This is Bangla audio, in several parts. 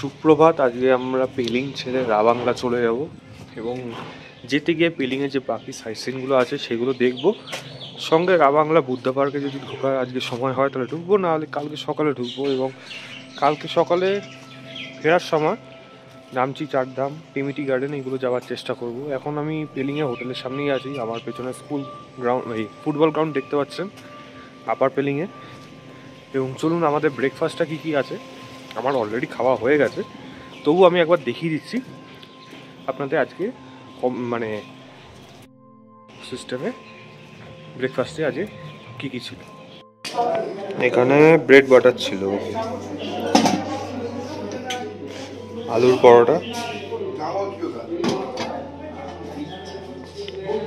সুপ্রভাত। আজকে আমরা পেলিং ছেড়ে রাবাংলা চলে যাব এবং যেতে গিয়ে পেলিংয়ে যে বাকি সাইট সিনগুলো আছে সেগুলো দেখব। সঙ্গে রাবাংলা বুদ্ধা পার্কে যদি ঢোকার আজকে সময় হয় তাহলে ঢুকবো, না হলে কালকে সকালে ঢুকবো। এবং কালকে সকালে ফেরার সময় নামচি, চারধাম, টিমিটি গার্ডেন এগুলো যাওয়ার চেষ্টা করব। এখন আমি পেলিংয়ে হোটেলের সামনেই আছি। আমার পেছনে স্কুল গ্রাউন্ড, এই ফুটবল গ্রাউন্ড দেখতে পাচ্ছেন আপার পেলিংয়ে। এবং চলুন আমাদের ব্রেকফাস্টটা কী কী আছে। আমার অলরেডি খাওয়া হয়ে গেছে, তবু আমি একবার দেখিয়ে দিচ্ছি আপনাদের আজকে মানে সিস্টেমে ব্রেকফাস্টে আজকে কী কী ছিল। এখানে ব্রেড বাটার ছিল, আলুর পরোটা,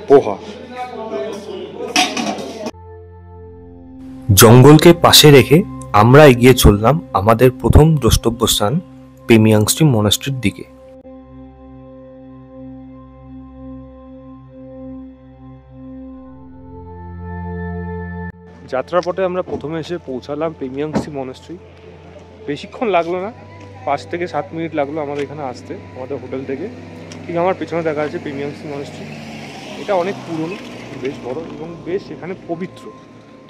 পোহা। জঙ্গলকে পাশে রেখে আমরা এগিয়ে চললাম আমাদের প্রথম দ্রষ্টব্যস্থান পেমিয়াংস্টি মনাস্ট্রির দিকে। যাত্রাপথে আমরা প্রথমে এসে পৌঁছালাম পেমিয়াংস্টি মনাস্ট্রি। বেশিক্ষণ লাগলো না, 5 থেকে 7 মিনিট লাগলো আমাদের এখানে আসতে, আমাদের হোটেল থেকে। ঠিক আমার পেছনে দেখা যাচ্ছে পেমিয়াংস্টি মনাস্ট্রি। এটা অনেক পুরনো, বেশ বড় এবং বেশ এখানে পবিত্র।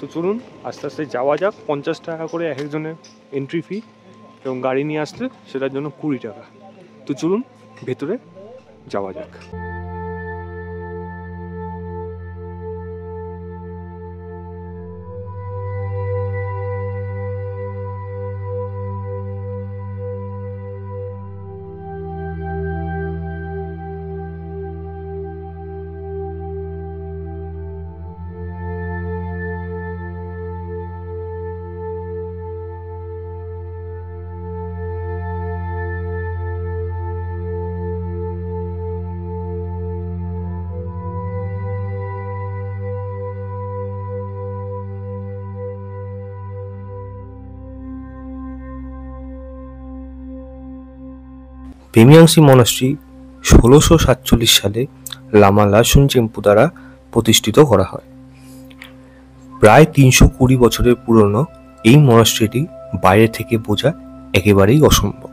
তো চলুন আস্তে আস্তে যাওয়া যাক। 50 টাকা করে এক একজনের এন্ট্রি ফি, এবং গাড়ি নিয়ে আসতে সেটার জন্য 20 টাকা। তো চলুন ভেতরে যাওয়া যাক। পেমিয়াংসি মনাস্ট্রি 1647 সালে লামা লাসুনচেম্পু দ্বারা প্রতিষ্ঠিত করা হয়। প্রায় 320 বছরের পুরনো এই মনাস্ট্রিটি বাইরে থেকে বোঝা একেবারেই অসম্ভব।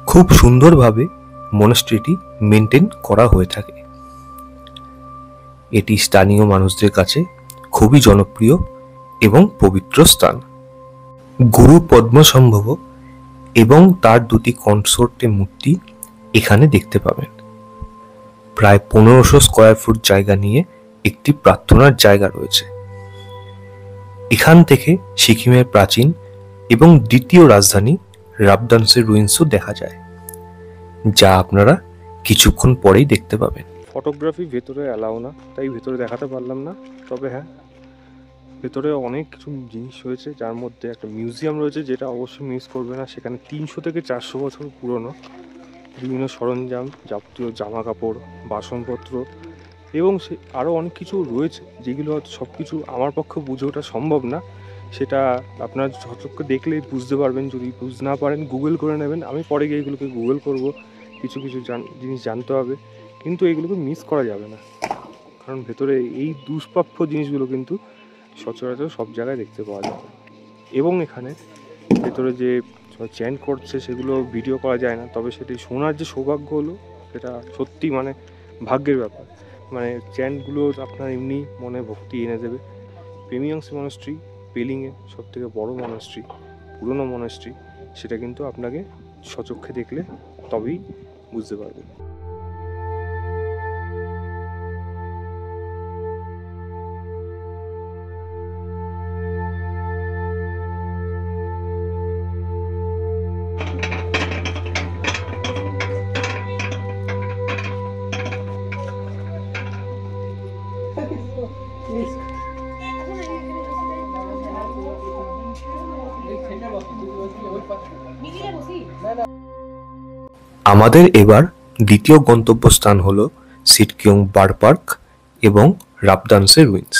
খুব সুন্দরভাবে মনাস্ট্রিটি মেনটেন করা হয়ে থাকে। এটি স্থানীয় মানুষদের কাছে খুবই জনপ্রিয় এবং পবিত্র স্থান। গুরু পদ্মসম্ভব এবং তার দুটি কনসোর্টের মূর্তি এখানে দেখতে পাবেন। প্রায় 1500 স্কয়ার ফুট জায়গা নিয়ে একটি প্রার্থনার জায়গা রয়েছে। এখান থেকে সিকিমের প্রাচীন এবং দ্বিতীয় রাজধানী রাবদান্সের রুইন্সও দেখা যায়, যা আপনারা কিছুক্ষণ পরেই দেখতে পাবেন। ফটোগ্রাফি ভেতরে অ্যালাউ না, তাই ভেতরে দেখাতে পারলাম না। তবে হ্যাঁ, ভেতরে অনেক কিছু জিনিস রয়েছে, যার মধ্যে একটা মিউজিয়াম রয়েছে যেটা অবশ্যই মিস করবে না। সেখানে 300 থেকে 400 বছর পুরনো বিভিন্ন সরঞ্জাম, যাবতীয় জামা কাপড়, বাসনপত্র এবং সে আরও অনেক কিছু রয়েছে, যেগুলো হয়তো সব কিছু আমার পক্ষে বুঝে ওঠা সম্ভব না। সেটা আপনারা সচক্ষে দেখলেই বুঝতে পারবেন। যদি বুঝতে না পারেন গুগল করে নেবেন। আমি পরে গিয়ে এগুলোকে গুগল করব, কিছু কিছু জিনিস জানতে হবে, কিন্তু এগুলোকে মিস করা যাবে না। কারণ ভেতরে এই দুষ্প্রাপ্য জিনিসগুলো কিন্তু সচরাচর সব জায়গায় দেখতে পাওয়া যায়। এবং এখানে ভেতরে যে চ্যান্ট করছে সেগুলো ভিডিও করা যায় না, তবে সেটি শোনার যে সৌভাগ্য হলো সেটা সত্যি মানে ভাগ্যের ব্যাপার। মানে চ্যান্টগুলো আপনার এমনি মনে ভক্তি এনে দেবে। পেমিয়াংসি মনাস্ট্রি পেলিংয়ে সবথেকে বড় মনাস্ট্রি, পুরনো মনাস্ট্রি, সেটা কিন্তু আপনাকে সচক্ষে দেখলে তবেই বুঝতে পারবেন। আমাদের এবার দ্বিতীয় গন্তব্যস্থান হল সিটকিয়ং বার্ড পার্ক এবং রাবদান্সের রুইন্স।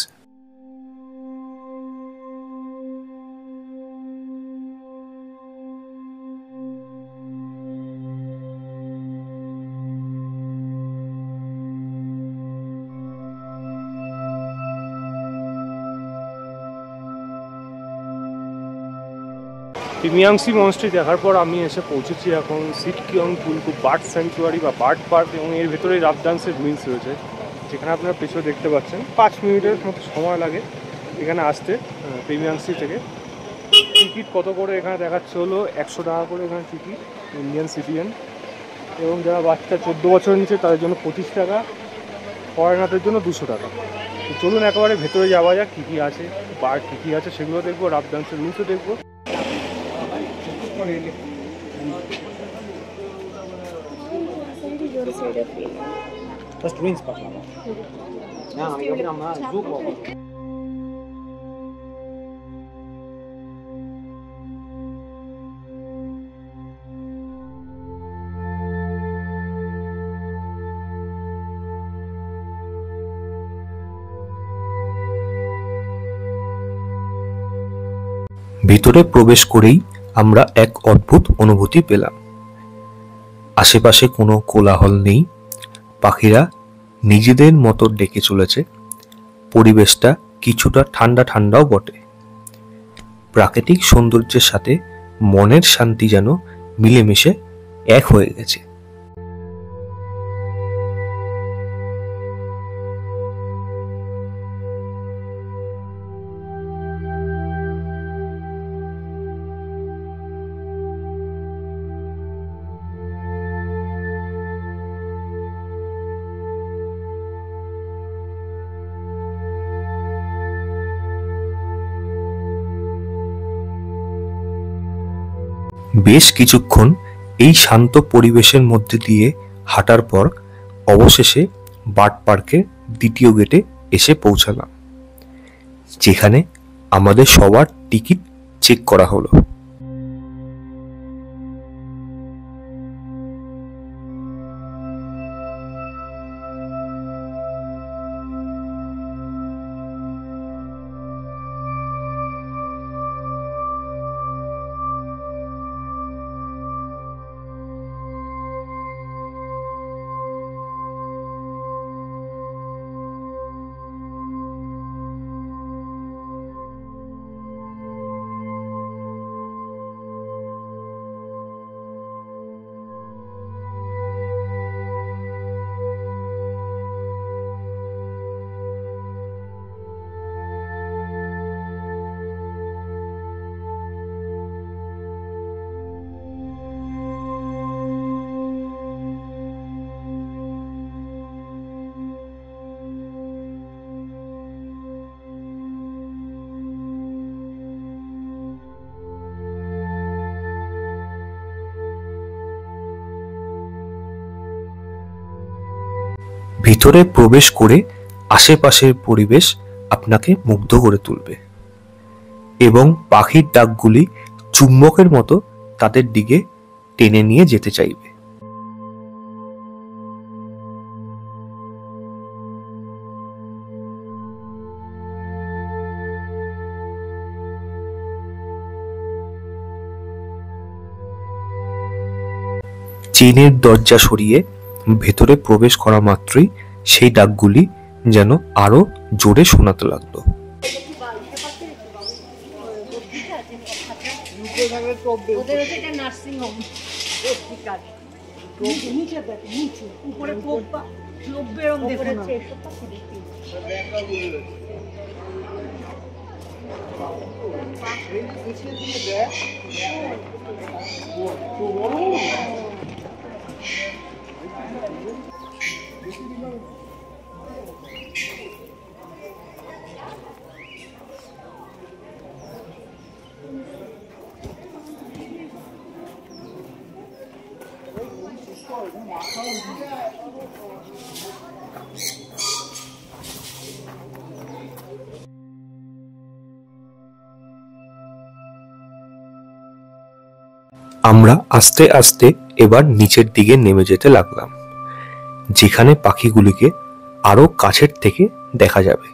প্রিমিয়াংসি মনস্ট্রি দেখার পর আমি এসে পৌঁছেছি এখন সিটকিয়ং কুলকু বার্ড স্যাংচুয়ারি বা বার্ড পার্ক, এবং এর ভেতরে রাফ ডান্সের রুইন্স রয়েছে, যেখানে আপনারা পেছনে দেখতে পাচ্ছেন। 5 মিনিটের মতো সময় লাগে এখানে আসতে প্রিমিয়াংসি থেকে। টিকিট কত করে এখানে দেখাচ্ছে হলো 100 টাকা করে এখানে টিকিট, ইন্ডিয়ান সিটিজেন, এবং যারা বাচ্চা 14 বছরের নিচে তাদের জন্য 25 টাকা, ফরেনারদের জন্য 200 টাকা। তো চলুন একেবারে ভেতরে যাওয়া যাক, কী কী আছে, পার্ক কী কী আছে সেগুলো দেখবো, রাফ ডান্সের রুইন্সও দেখবো। First wings pa. Na, yung nama zoom ko. ভিতরে প্রবেশ করেই আমরা এক অদ্ভুত অনুভূতি পেলাম। আশেপাশে কোনো কোলাহল নেই, পাখিরা নিজেদের মতো ডেকে চলেছে, পরিবেশটা কিছুটা ঠান্ডা ঠান্ডাও বটে। প্রাকৃতিক সৌন্দর্যের সাথে মনের শান্তি যেন মিলেমিশে এক হয়ে গেছে। বেশ কিছুক্ষণ এই শান্ত পরিবেশের মধ্যে দিয়ে হাঁটার পর অবশেষে বার্ড পার্কের দ্বিতীয় গেটে এসে পৌঁছালাম, যেখানে আমাদের সবার টিকিট চেক করা হলো। ভিতরে প্রবেশ করে আশেপাশের পরিবেশ আপনাকে মুগ্ধ করে তুলবে, এবং পাখির ডাকগুলি চুম্বকের মতো তাদের দিকে টেনে নিয়ে যেতে চাইবে। চেনের দরজা সরিয়ে ভেতরে প্রবেশ করা মাত্রই সেই ডাকগুলি যেন আরো জোরে শোনাতে লাগলো। আমরা আস্তে আস্তে এবার নিচের দিকে নেমে যেতে লাগলাম, যেখানে পাখিগুলিকে আরো কাছের থেকে দেখা যাবে।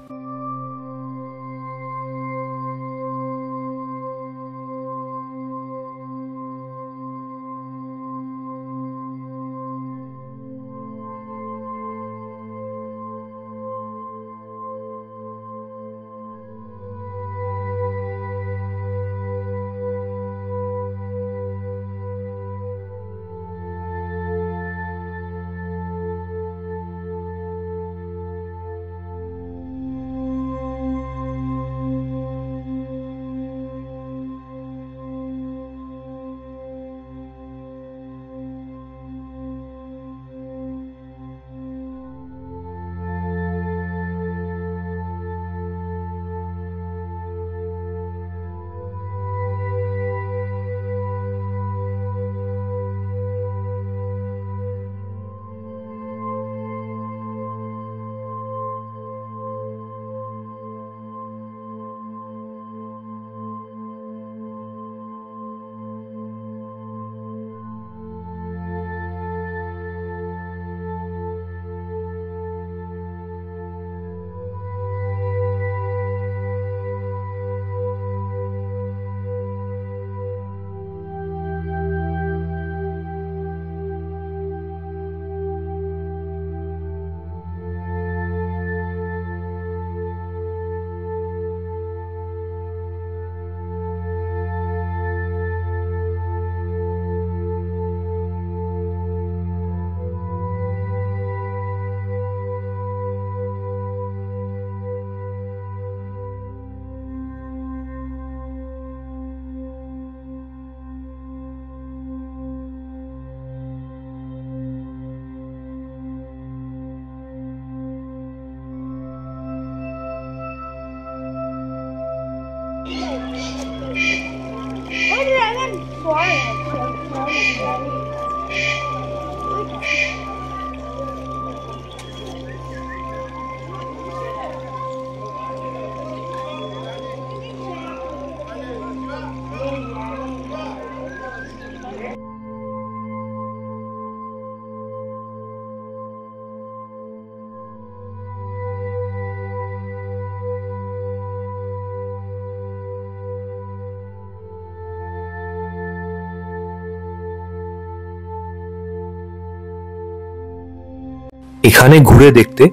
এখানে ঘুরে দেখতে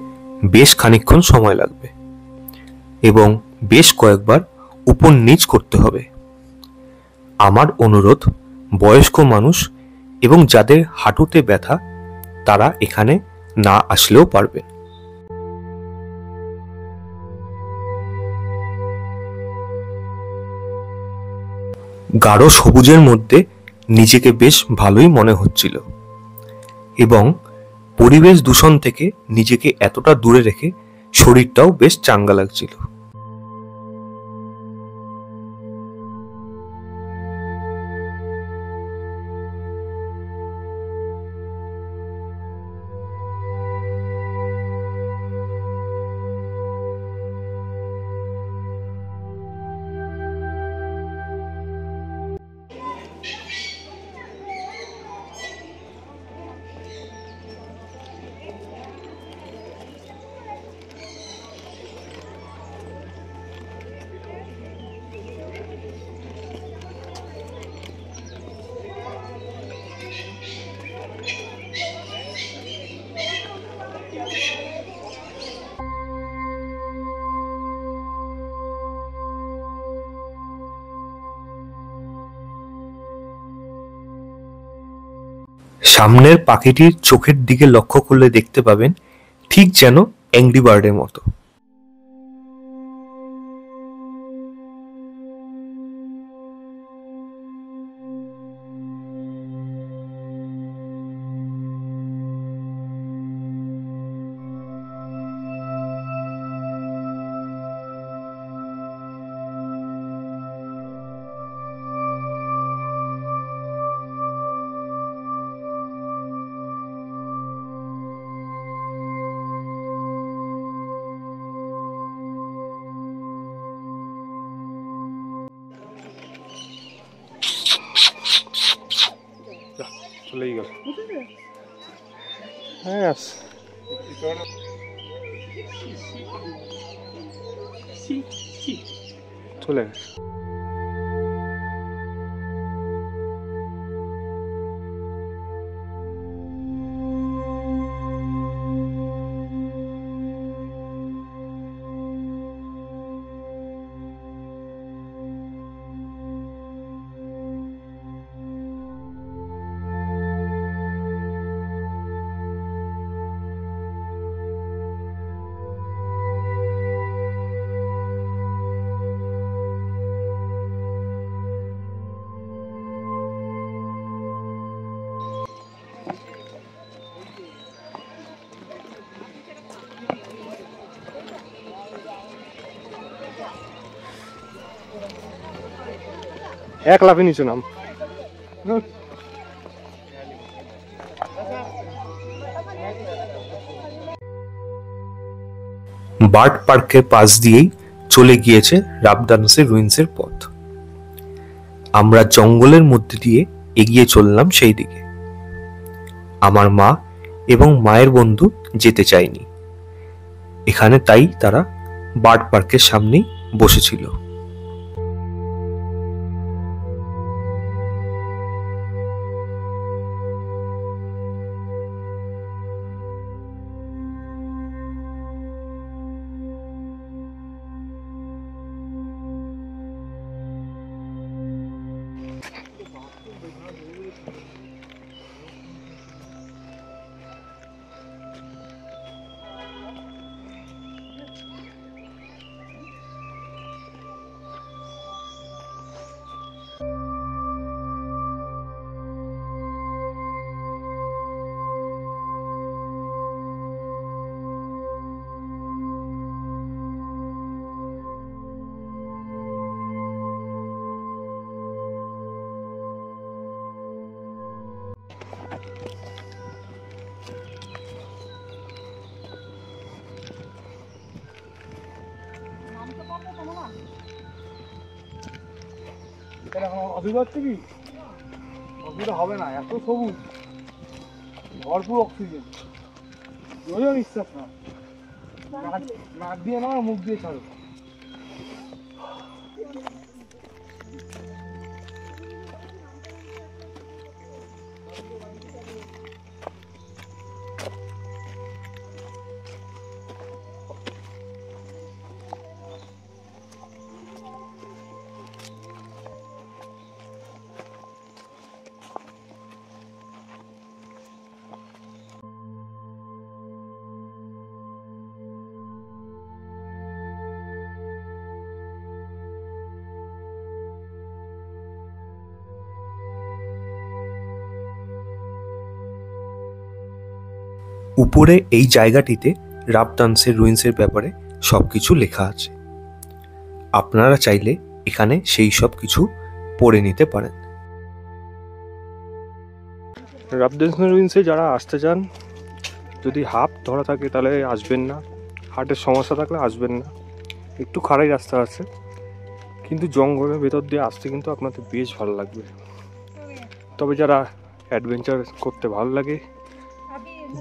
বেশ খানিকক্ষণ সময় লাগবে এবং বেশ কয়েকবার উপর নিচ করতে হবে। আমার অনুরোধ, বয়স্ক মানুষ এবং যাদের হাঁটুতে ব্যথা তারা এখানে না আসলেও পারবেন। গাঢ় সবুজের মধ্যে নিজেকে বেশ ভালোই মনে হচ্ছিল এবং পরিবেশ দূষণ থেকে নিজেকে এতটা দূরে রেখে শরীরটাও বেশ চাঙ্গা লাগছিল। সামনের পাখিটির চোখের দিকে লক্ষ্য করলে দেখতে পাবেন ঠিক যেন অ্যাংরি বার্ডের মতো। চলেই গেল। হ্যাঁ চলে গেছে। এক লাফে নিচে নাম। বার্ড পার্কের পাশ দিয়েই চলে গিয়েছে রাবদানসের রুইন্সের পথ। আমরা জঙ্গলের মধ্যে দিয়ে এগিয়ে চললাম সেই দিকে। আমার মা এবং মায়ের বন্ধু যেতে চায়নি এখানে, তাই তারা বার্ড পার্কের সামনেই বসেছিল। অসুবিধা হচ্ছে কি? অসুবিধা হবে না, এত সবুজ, ভরপুর অক্সিজেন, জোরেও নিঃশ্বাস না, নাক দিয়ে না মুখ দিয়ে ছাড়ো। উপরে এই জায়গাটিতে রাবদান্সের রুইন্সের ব্যাপারে সবকিছু লেখা আছে। আপনারা চাইলে এখানে সেই সব কিছু পড়ে নিতে পারেন। রাবদান্সের রুইন্সে যারা আসতে চান, যদি হাফ ধরা থাকে তাহলে আসবেন না, হার্টের সমস্যা থাকলে আসবেন না। একটু খাড়াই রাস্তা আছে, কিন্তু জঙ্গলের ভেতর দিয়ে আসতে কিন্তু আপনাদের বেশ ভালো লাগবে। তবে যারা অ্যাডভেঞ্চার করতে ভালো লাগে,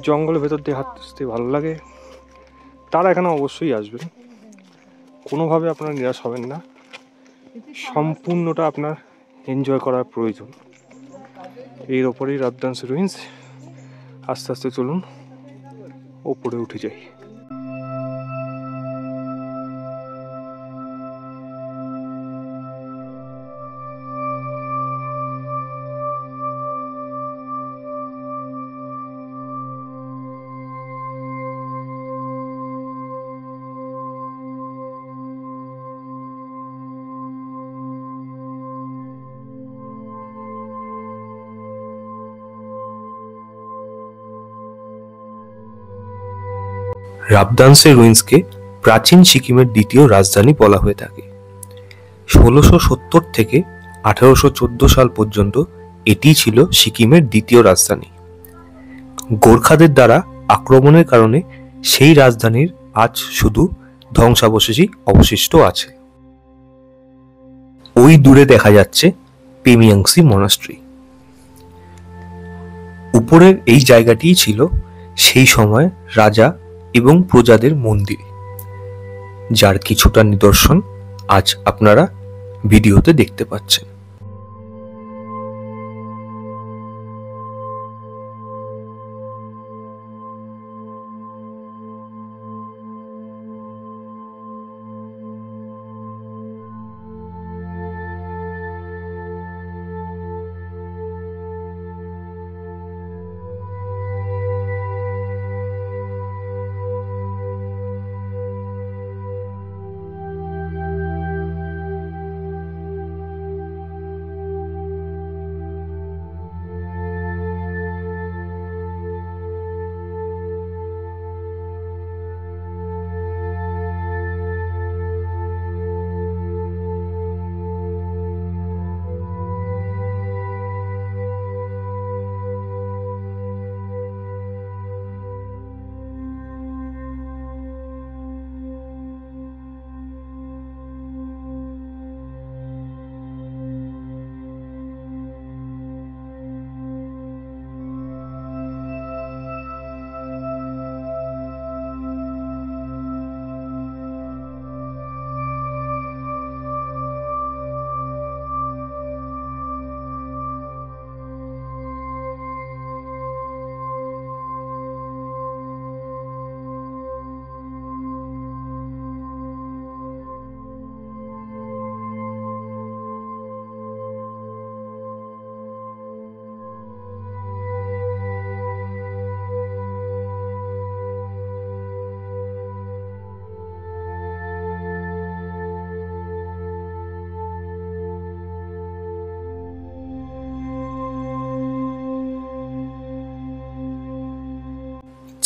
জঙ্গলের ভেতর দিয়ে হাঁটতে ভালো লাগে, তারা এখানে অবশ্যই আসবেন। কোনোভাবে আপনারা নিরাশ হবেন না, সম্পূর্ণটা আপনার এনজয় করার প্রয়োজন। এর ওপরেই রাবদান্স রুইন্স। আস্তে আস্তে চলুন ওপরে উঠে যাই। রাবদান্সের রুইন্সকে প্রাচীন সিকিমের দ্বিতীয় রাজধানী বলা হয়ে থাকে। 1670 থেকে 1814 সাল পর্যন্ত এটি ছিল সিকিমের দ্বিতীয় রাজধানী। গোর্খাদের দ্বারা আক্রমণের কারণে সেই রাজধানীর আজ শুধু ধ্বংসাবশেষই অবশিষ্ট আছে। ওই দূরে দেখা যাচ্ছে পেমিয়াংসি মনাস্ট্রি। উপরের এই জায়গাটিই ছিল সেই সময় রাজা এবং প্রজাদের মন্দির, যার কিছুটা নিদর্শন আজ আপনারা ভিডিওতে দেখতে পাচ্ছেন।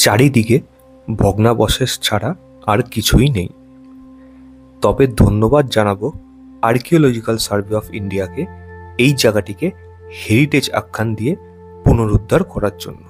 চারিদিকে ভগ্নাবশেষ ছাড়া আর কিছুই নেই। তবে ধন্যবাদ জানাবো আর্কিওলজিক্যাল সার্ভে অফ ইন্ডিয়াকে এই জায়গাটিকে হেরিটেজ আখ্যান দিয়ে পুনরুদ্ধার করার জন্য।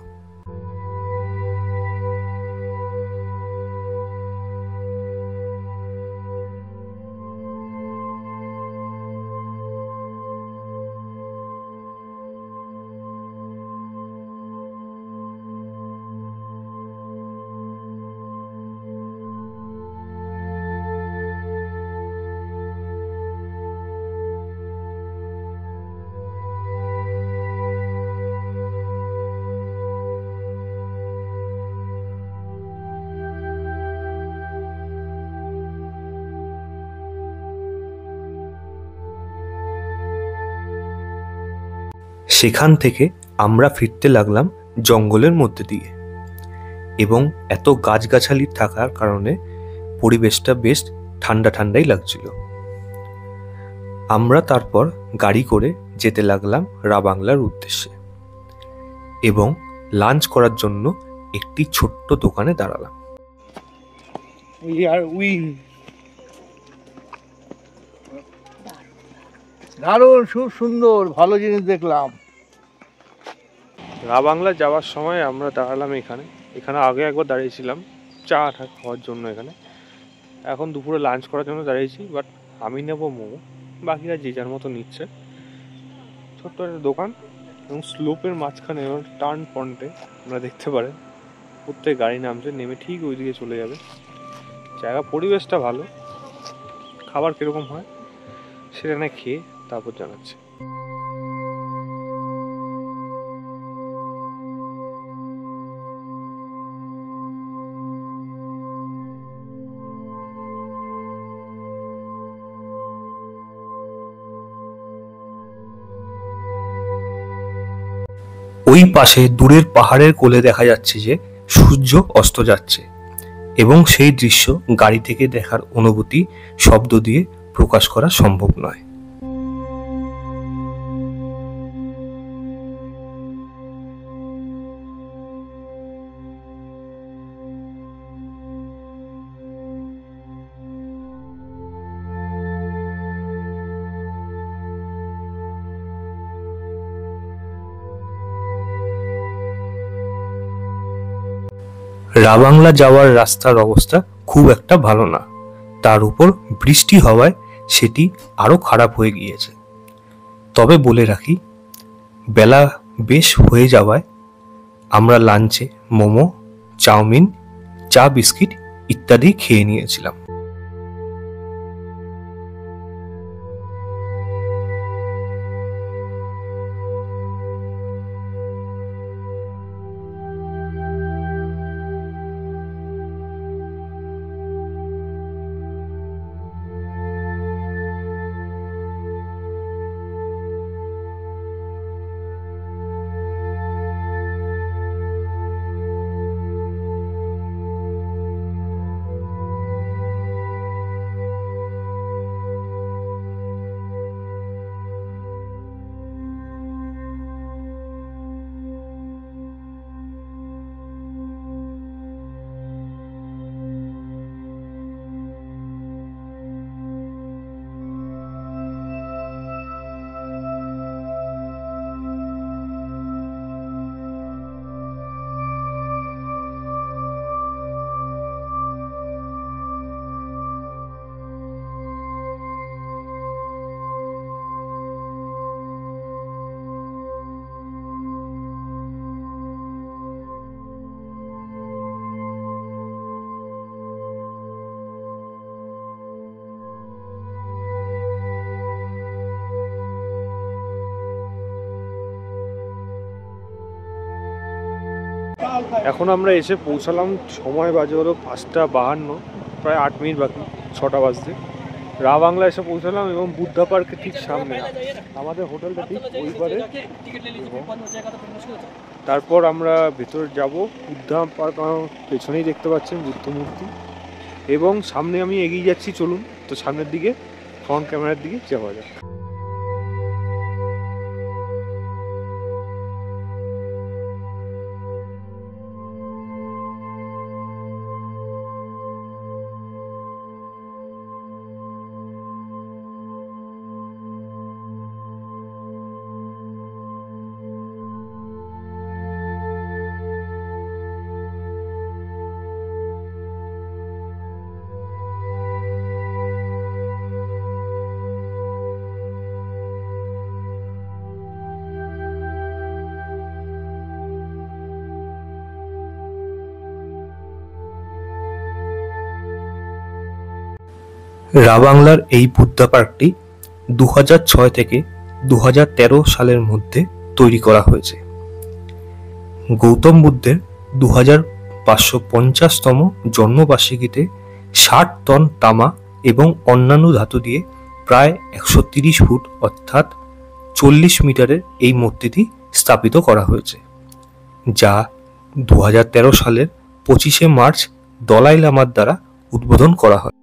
সেখান থেকে আমরা ফিরতে লাগলাম জঙ্গলের মধ্যে দিয়ে, এবং এত গাছগাছালি থাকার কারণে পরিবেশটা বেশ ঠান্ডা ঠান্ডাই লাগছিল। আমরা তারপর গাড়ি করে যেতে লাগলাম রাবাংলার উদ্দেশ্যে, এবং লাঞ্চ করার জন্য একটি ছোট্ট দোকানে দাঁড়ালাম। We are wing. দারুণ, খুব সুন্দর, ভালো জিনিস দেখলাম। রা বাংলা যাওয়ার সময় আমরা দাঁড়ালাম এখানে। এখানে আগে একবার দাঁড়িয়েছিলাম চা খাওয়ার জন্য এখানে। এখন দুপুরে লাঞ্চ করার জন্য দাঁড়িয়েছি, বাট আমি নেবো মোমো, বাকিরা যে যার মতো নিচ্ছে। ছোট্ট একটা দোকান এবং স্লোপের মাঝখানে টার্ন পয়েন্টে আমরা দেখতে পারেন প্রত্যেক গাড়ি নামছে, নেমে ঠিক ওইদিকে চলে যাবে। জায়গা পরিবেশটা ভালো, খাবার কীরকম হয় সেটা না খেয়ে তারপর জানাচ্ছি। ওই পাশে দূরের পাহাড়ের কোলে দেখা যাচ্ছে যে সূর্য অস্ত যাচ্ছে, এবং সেই দৃশ্য গাড়ি থেকে দেখার অনুভূতি শব্দ দিয়ে প্রকাশ করা সম্ভব নয়। রাবাংলা যাওয়ার রাস্তার অবস্থা খুব একটা ভালো না, তার উপর বৃষ্টি হওয়ায় সেটি আরো খারাপ হয়ে গিয়েছে। তবে বলে রাখি, বেলা বেশ হয়ে যাওয়ায় আমরা লাঞ্চে মোমো, চাউমিন, চা, বিস্কিট ইত্যাদি খেয়ে নিয়েছিলাম। এখন আমরা এসে পৌঁছালাম, সময় বাজে হলো 5:52, প্রায় 8 মিনিট বাকি 6টা বাজতে। রা বাংলা এসে পৌঁছালাম এবং বুদ্ধা পার্কের ঠিক সামনে আমাদের হোটেলটা, ঠিক ওই পারে। তারপর আমরা ভেতরে যাব। বুদ্ধা পার্ক পেছনেই দেখতে পাচ্ছেন বুদ্ধ মূর্তি, এবং সামনে আমি এগিয়ে যাচ্ছি, চলুন তো সামনের দিকে, ফ্রন্ট ক্যামেরার দিকে যাওয়া যাক। রাবাংলার এই বুদ্ধা পার্কটি 2006 থেকে 2013 সালের মধ্যে তৈরি করা হয়েছে। গৌতম বুদ্ধের 2550তম জন্মবার্ষিকীতে 60 টন তামা এবং অন্যান্য ধাতু দিয়ে প্রায় 130 ফুট অর্থাৎ 40 মিটারের এই মূর্তিটি স্থাপিত করা হয়েছে, যা 2013 সালের 25শে মার্চ দলাই লামার দ্বারা উদ্বোধন করা হয়।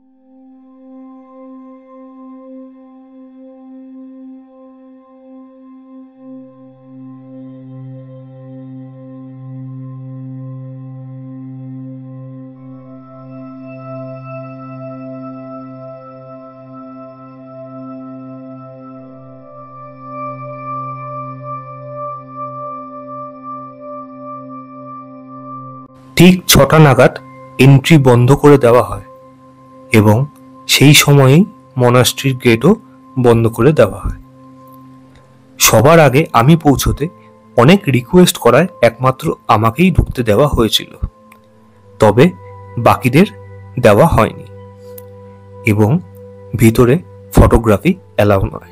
ঠিক 6টা নাগাদ এন্ট্রি বন্ধ করে দেওয়া হয় এবং সেই সময়েই মনাস্ট্রির গেটও বন্ধ করে দেওয়া হয়। সবার আগে আমি পৌঁছতে অনেক রিকোয়েস্ট করায় একমাত্র আমাকেই ঢুকতে দেওয়া হয়েছিল, তবে বাকিদের দেওয়া হয়নি এবং ভিতরে ফটোগ্রাফি অ্যালাউ নয়।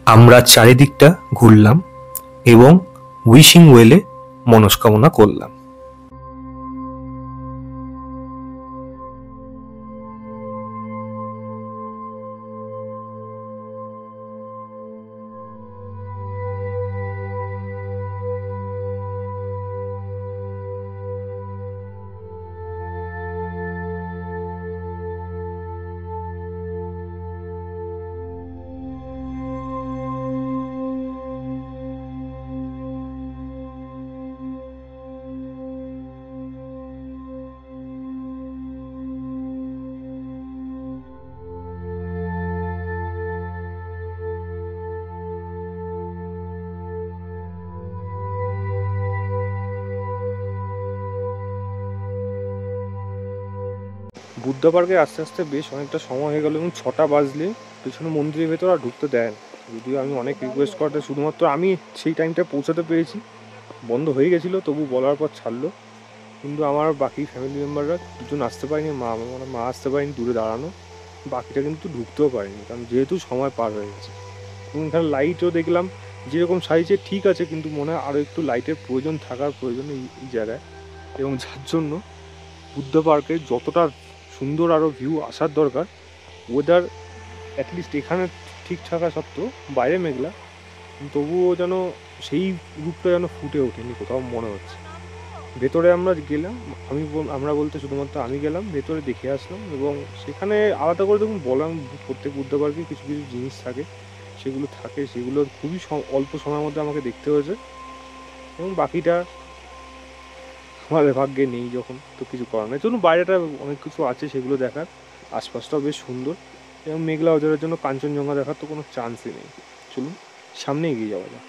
আমরা চারিদিকটা ঘুরলাম এবং উইশিং ওয়েলে মনস্কামনা করলাম। বুদ্ধা পার্কে আস্তে আস্তে বেশ অনেকটা সময় হয়ে গেল এবং 6টা বাজলে পেছনে মন্দিরের ভেতর আর ঢুকতে দেয় না। যদিও আমি অনেক রিকোয়েস্ট করতে শুধুমাত্র আমি সেই টাইমটা পৌঁছাতে পেরেছি, বন্ধ হয়ে গেছিলো তবু বলার পর ছাড়লো। কিন্তু আমার বাকি ফ্যামিলি মেম্বাররা দুজন আসতে পারেনি, মা আসতে পারেনি দূরে দাঁড়ানো, বাকিটা কিন্তু ঢুকতেও পারেনি কারণ যেহেতু সময় পার হয়ে গেছে। এবং এখানে লাইটও দেখলাম যেরকম সাইজে ঠিক আছে, কিন্তু মনে হয় আরও একটু লাইটের প্রয়োজন থাকার প্রয়োজন এই জায়গায়। এবং যার জন্য বুদ্ধা পার্কে যতটা সুন্দর আরও ভিউ আসার দরকার, ওয়েদার অ্যাটলিস্ট এখানে ঠিক থাকা সত্ত্বেও বাইরে মেঘলা, তবুও যেন সেই রূপটা যেন ফুটে ওঠেনি কোথাও মনে হচ্ছে। ভেতরে আমরা গেলাম, আমরা বলতে শুধুমাত্র আমি গেলাম, ভেতরে দেখে আসলাম এবং সেখানে আলাদা করে দেখুন বললাম প্রত্যেক বুদ্ধ পার্কে কিছু কিছু জিনিস থাকে, সেগুলো খুবই অল্প সময়ের মধ্যে আমাকে দেখতে হয়েছে এবং বাকিটা আমাদের ভাগ্যে নেই যখন, তো কিছু করার নেই। চলুন বাইরেটা অনেক কিছু আছে সেগুলো দেখার, আশপাশটাও বেশ সুন্দর এবং মেঘলা ওয়েদারের জন্য কাঞ্চনজঙ্ঘা দেখার তো কোনো চান্সই নেই। চলুন সামনে এগিয়ে যাওয়া যাক।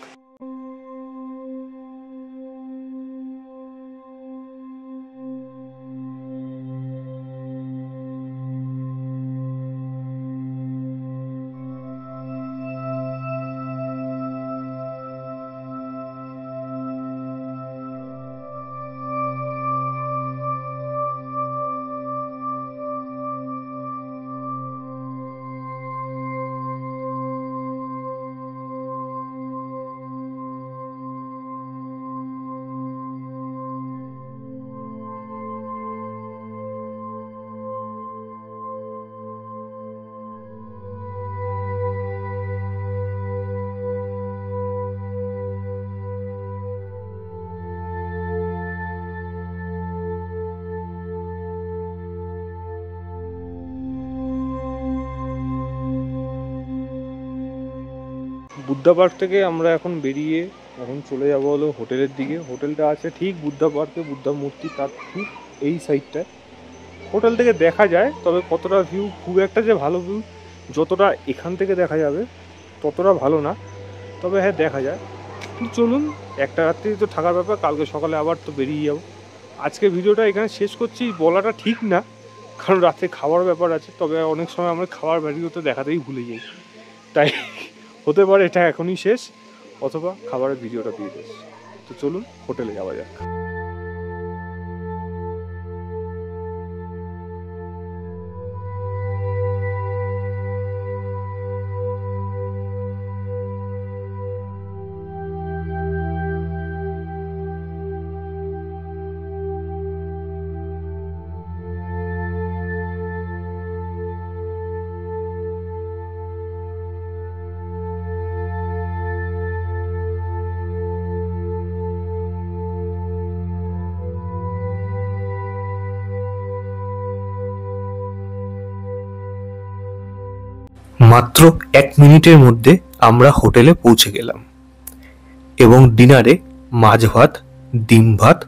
বুদ্ধা পার্ক থেকে আমরা এখন বেরিয়ে এখন চলে যাবো হলো হোটেলের দিকে। হোটেলটা আছে ঠিক বুদ্ধা পার্কে, বুদ্ধা মূর্তি তার ঠিক এই সাইডটায়। হোটেল থেকে দেখা যায়, তবে কতটা ভিউ, খুব একটা যে ভালো ভিউ যতটা এখান থেকে দেখা যাবে ততটা ভালো না, তবে হ্যাঁ দেখা যায়। চলুন, একটা রাত্রি তো থাকার ব্যাপার, কালকে সকালে আবার তো বেরিয়ে যাবো। আজকে ভিডিওটা এখানে শেষ করছি বলাটা ঠিক না, কারণ রাতে খাওয়ার ব্যাপার আছে। তবে অনেক সময় আমরা খাওয়ার ভিডিওতে দেখাতেই ভুলে যাই, তাই হতে পারে এটা এখনই শেষ, অথবা খাবারের ভিডিওটা দিয়ে শেষ। তো চলুন হোটেলে যাওয়া যাক। মাত্র 1 মিনিটের মধ্যে আমরা হোটেলে পৌঁছে গেলাম এবং ডিনারে মাছ ভাত, ডিম ভাত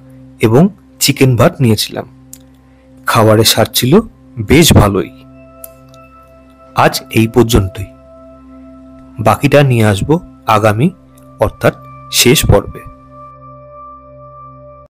এবং চিকেন ভাত নিয়েছিলাম। খাবারের স্বাদ ছিল বেশ ভালোই। আজ এই পর্যন্তই, বাকিটা নিয়ে আসবো আগামী অর্থাৎ শেষ পর্বে।